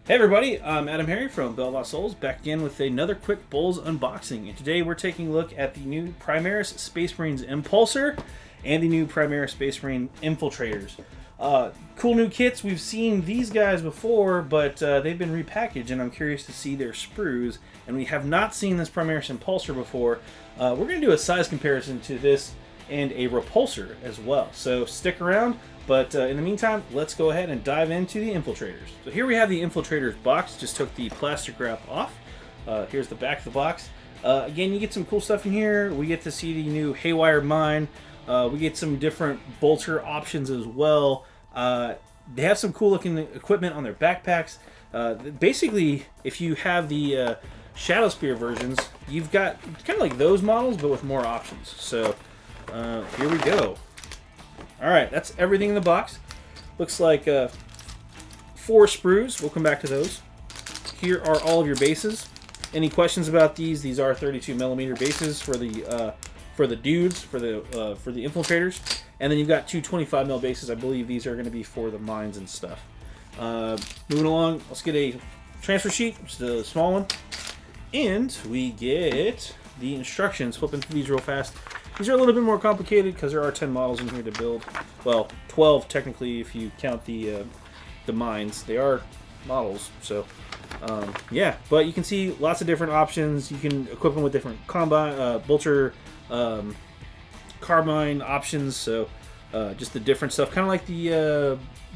Hey everybody, I'm AdamHarry from BoLS, back again with another quick BoLS unboxing. And today we're taking a look at the new Primaris Space Marines Impulsor and the new Primaris Space Marine Infiltrators. Cool new kits. We've seen these guys before, but they've been repackaged, and I'm curious to see their sprues. And we have not seen this Primaris Impulsor before. We're going to do a size comparison to this and a repulsor as well. So stick around. But in the meantime, let's go ahead and dive into the Infiltrators. So here we have the Infiltrators box. Just took the plastic wrap off. Here's the back of the box. Again, you get some cool stuff in here. We get to see the new Haywire Mine. We get some different bolter options as well. They have some cool looking equipment on their backpacks. Basically, if you have the Shadow Spear versions, you've got kind of like those models, but with more options. So here we go. Alright, that's everything in the box. Looks like 4 sprues. We'll come back to those. Here are all of your bases. Any questions about these? These are 32mm bases for the dudes, for the infiltrators. And then you've got 2 25mm bases. I believe these are going to be for the mines and stuff. Moving along, let's get a transfer sheet, just a small one. And we get the instructions. Flipping through these real fast. These are a little bit more complicated because there are 10 models in here to build. Well, 12 technically if you count the mines. They are models, so yeah. But you can see lots of different options. You can equip them with different bolter, carbine options. So just the different stuff, kind of like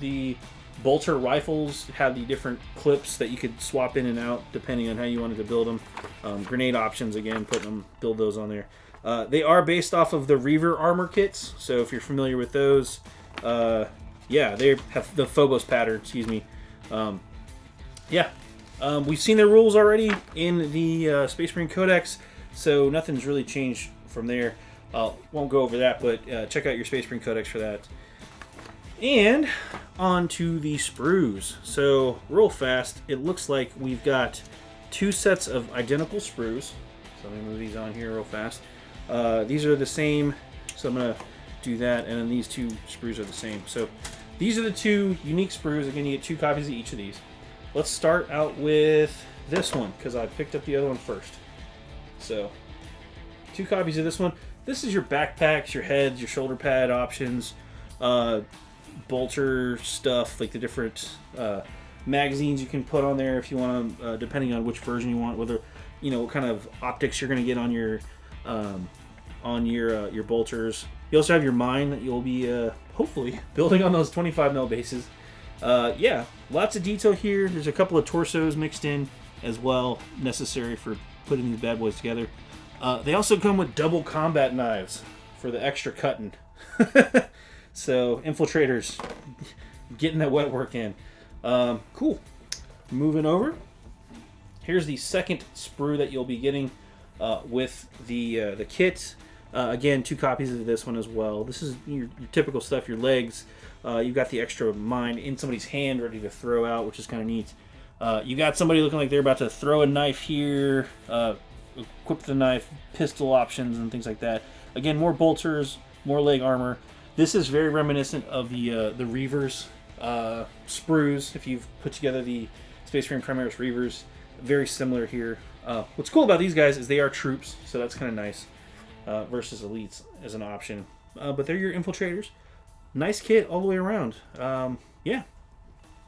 the bolter rifles have the different clips that you could swap in and out depending on how you wanted to build them. Grenade options, again, build those on there. They are based off of the Reaver armor kits, so if you're familiar with those, yeah, they have the Phobos pattern, excuse me. We've seen their rules already in the Space Marine Codex, so nothing's really changed from there. Won't go over that, but check out your Space Marine Codex for that. And on to the sprues. So real fast, it looks like we've got 2 sets of identical sprues. So let me move these on here real fast. These are the same, so I'm going to do that, and then these 2 sprues are the same. So these are the 2 unique sprues. Again, you get 2 copies of each of these. Let's start out with this one, because I picked up the other one first. So 2 copies of this one. This is your backpacks, your heads, your shoulder pad options, bolter stuff, like the different magazines you can put on there if you want to, depending on which version you want, whether, you know, what kind of optics you're going to get on your bolters. You also have your mine that you'll be hopefully building on those 25mm bases. Yeah, lots of detail here. There's a couple of torsos mixed in as well, necessary for putting these bad boys together. They also come with double combat knives for the extra cutting. So Infiltrators getting that wet work in. Cool. Moving over. Here's the second sprue that you'll be getting with the kit. Again, 2 copies of this one as well. This is your typical stuff, your legs. You've got the extra mine in somebody's hand ready to throw out, which is kind of neat. You got somebody looking like they're about to throw a knife here, equip the knife, pistol options, and things like that. Again, more bolters, more leg armor. This is very reminiscent of the Reavers sprues. If you've put together the Space Marine Primaris Reavers, very similar here. What's cool about these guys is they are troops, so that's kind of nice, versus elites as an option. But they're your infiltrators. Nice kit all the way around. Yeah,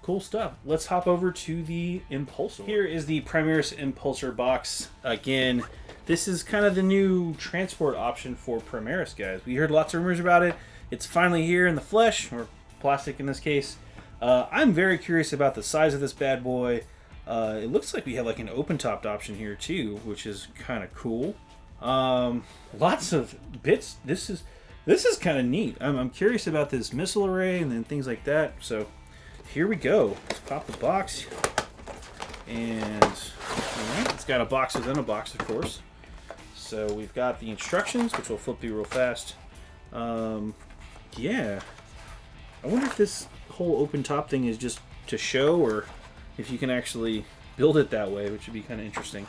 cool stuff. Let's hop over to the Impulsor. Here is the Primaris Impulsor box. Again, this is kind of the new transport option for Primaris, guys. We heard lots of rumors about it. It's finally here in the flesh, or plastic in this case. I'm very curious about the size of this bad boy. It looks like we have like an open-topped option here too, which is kind of cool. Lots of bits. This is kind of neat. I'm curious about this missile array and then things like that. So here we go. Let's pop the box. And all right, it's got a box within a box, of course. So we've got the instructions, which we'll flip through real fast. Yeah. I wonder if this whole open top thing is just to show, or if you can actually build it that way, which would be kind of interesting.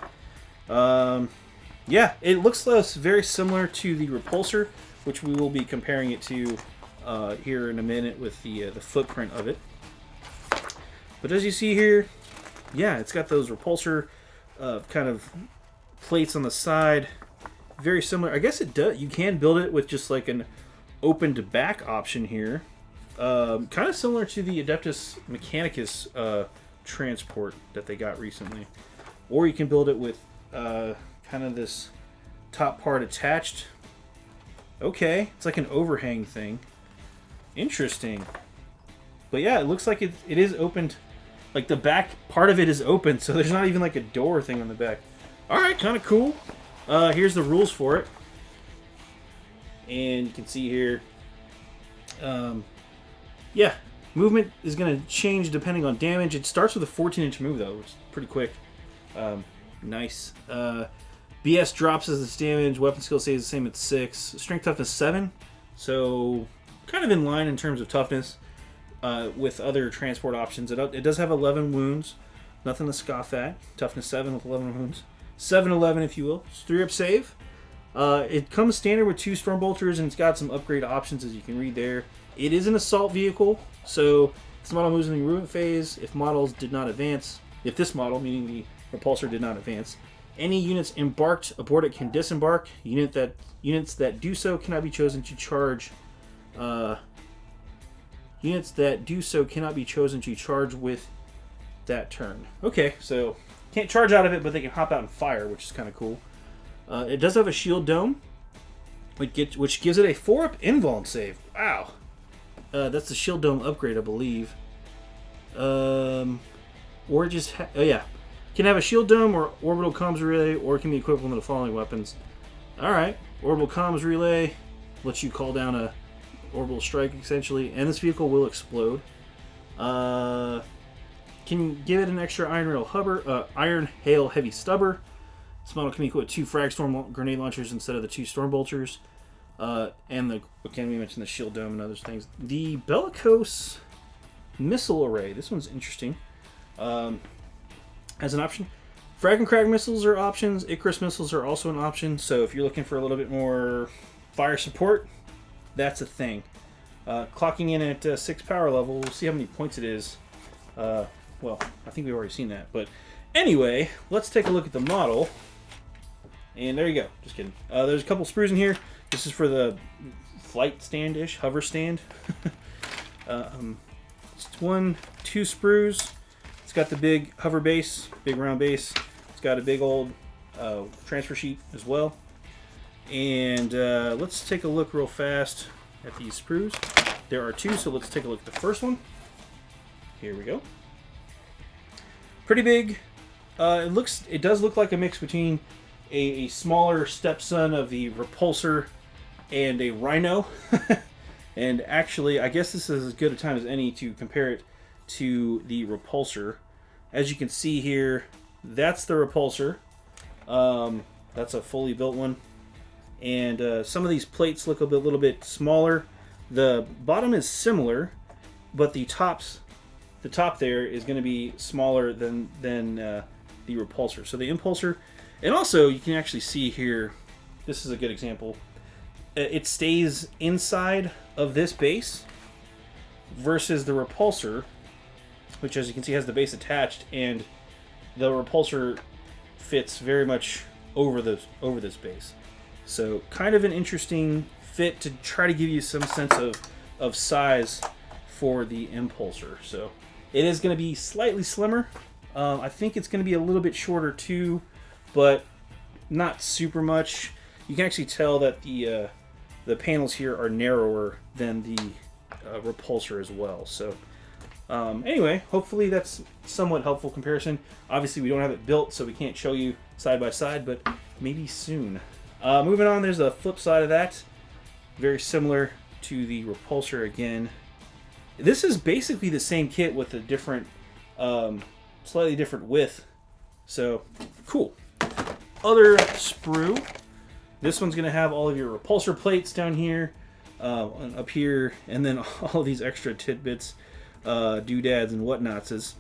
Yeah, it looks very similar to the repulsor, which we will be comparing it to here in a minute with the footprint of it. But as you see here, yeah, it's got those repulsor kind of plates on the side. Very similar. I guess it does. You can build it with just like an open to back option here. Kind of similar to the Adeptus Mechanicus transport that they got recently. Or you can build it with kind of this top part attached. Okay, it's like an overhang thing. Interesting. But yeah, it looks like it is opened. Like the back part of it is open, so there's not even like a door thing on the back. Alright, kind of cool. Here's the rules for it. And you can see here. Yeah, movement is going to change depending on damage. It starts with a 14-inch move, though, which is pretty quick. Nice. BS drops as its damage. Weapon skill stays the same at 6. Strength toughness 7. So kind of in line in terms of toughness with other transport options. It does have 11 wounds. Nothing to scoff at. Toughness 7 with 11 wounds. 7-11, if you will. It's 3-up save. It comes standard with 2 Stormbolters, and it's got some upgrade options, as you can read there. It is an assault vehicle, so this model moves in the movement phase. If models did not advance, if this model, meaning the repulsor, did not advance, any units embarked aboard it can disembark. Units that do so cannot be chosen to charge. Units that do so cannot be chosen to charge with that turn. Okay, so can't charge out of it, but they can hop out and fire, which is kind of cool. It does have a shield dome, which gives it a 4-up invuln save. Wow. That's the shield dome upgrade, I believe. Or just... oh, yeah. Can have a shield dome or orbital comms relay, or it can be equivalent to the following weapons. Alright. Orbital comms relay lets you call down a orbital strike, essentially. And this vehicle will explode. Can give it an extra Iron Hail Heavy Stubber. This model can be equipped with 2 Fragstorm grenade launchers instead of the 2 Stormbolters. And again, we mentioned the shield dome and other things. The Bellicose missile array. This one's interesting. As an option, Frag and Crag missiles are options. Icarus missiles are also an option. So if you're looking for a little bit more fire support, that's a thing. Clocking in at 6 power level. We'll see how many points it is. Well, I think we've already seen that. But anyway, let's take a look at the model. And there you go. Just kidding. There's a couple sprues in here. This is for the flight stand-ish, hover stand. It's 2 sprues. It's got the big hover base, big round base. It's got a big old transfer sheet as well. And let's take a look real fast at these sprues. There are 2, so let's take a look at the first one. Here we go. Pretty big. It does look like a mix between a smaller stepson of the repulsor and a rhino. And actually, I guess this is as good a time as any to compare it to the repulsor. As you can see here, that's the repulsor. That's a fully built one. And some of these plates look a little bit smaller. The bottom is similar, but the top there is going to be smaller than the repulsor. So the impulsor, and also you can actually see here, this is a good example. It stays inside of this base versus the repulsor, which, as you can see, has the base attached, and the repulsor fits very much over this base. So kind of an interesting fit to try to give you some sense of size for the impulsor. So it is going to be slightly slimmer. I think it's going to be a little bit shorter too, but not super much. You can actually tell that the panels here are narrower than the repulsor as well. So anyway, hopefully that's somewhat helpful comparison. Obviously we don't have it built, so we can't show you side by side, but maybe soon. Moving on, there's a flip side of that. Very similar to the repulsor again. This is basically the same kit with a different, slightly different width. So, cool. Other sprue. This one's going to have all of your repulsor plates down here, up here, and then all of these extra tidbits, doodads and whatnots.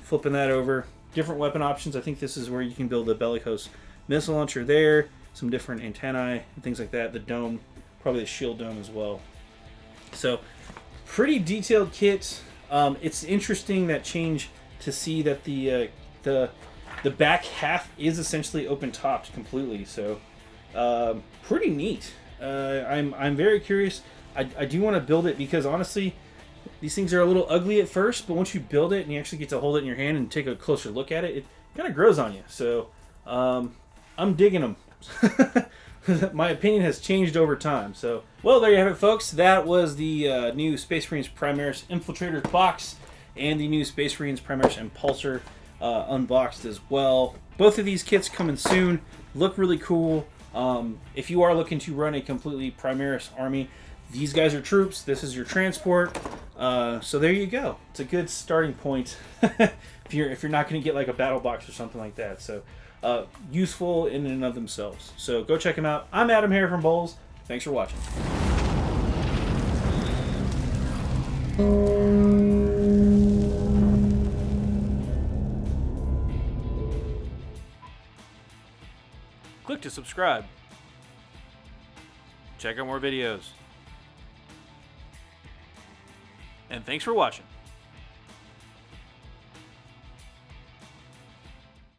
Flipping that over. Different weapon options. I think this is where you can build the Bellicose missile launcher there. Some different antennae and things like that. The dome, probably the shield dome as well. So, pretty detailed kit. It's interesting that change to see that the back half is essentially open topped completely. So pretty neat. I'm very curious. I do want to build it because honestly, these things are a little ugly at first, but once you build it and you actually get to hold it in your hand and take a closer look at it, it kind of grows on you. So I'm digging them. My opinion has changed over time. So, well, there you have it, folks. That was the new Space Marines Primaris Infiltrators box and the new Space Marines Primaris Impulsor unboxed as well. Both of these kits coming soon. Look really cool. If you are looking to run a completely Primaris army, these guys are troops. This is your transport. So there you go. It's a good starting point if you're not going to get like a battle box or something like that. So useful in and of themselves. So go check them out. I'm AdamHarry from BoLS. Thanks for watching. Click to subscribe. Check out more videos. And thanks for watching.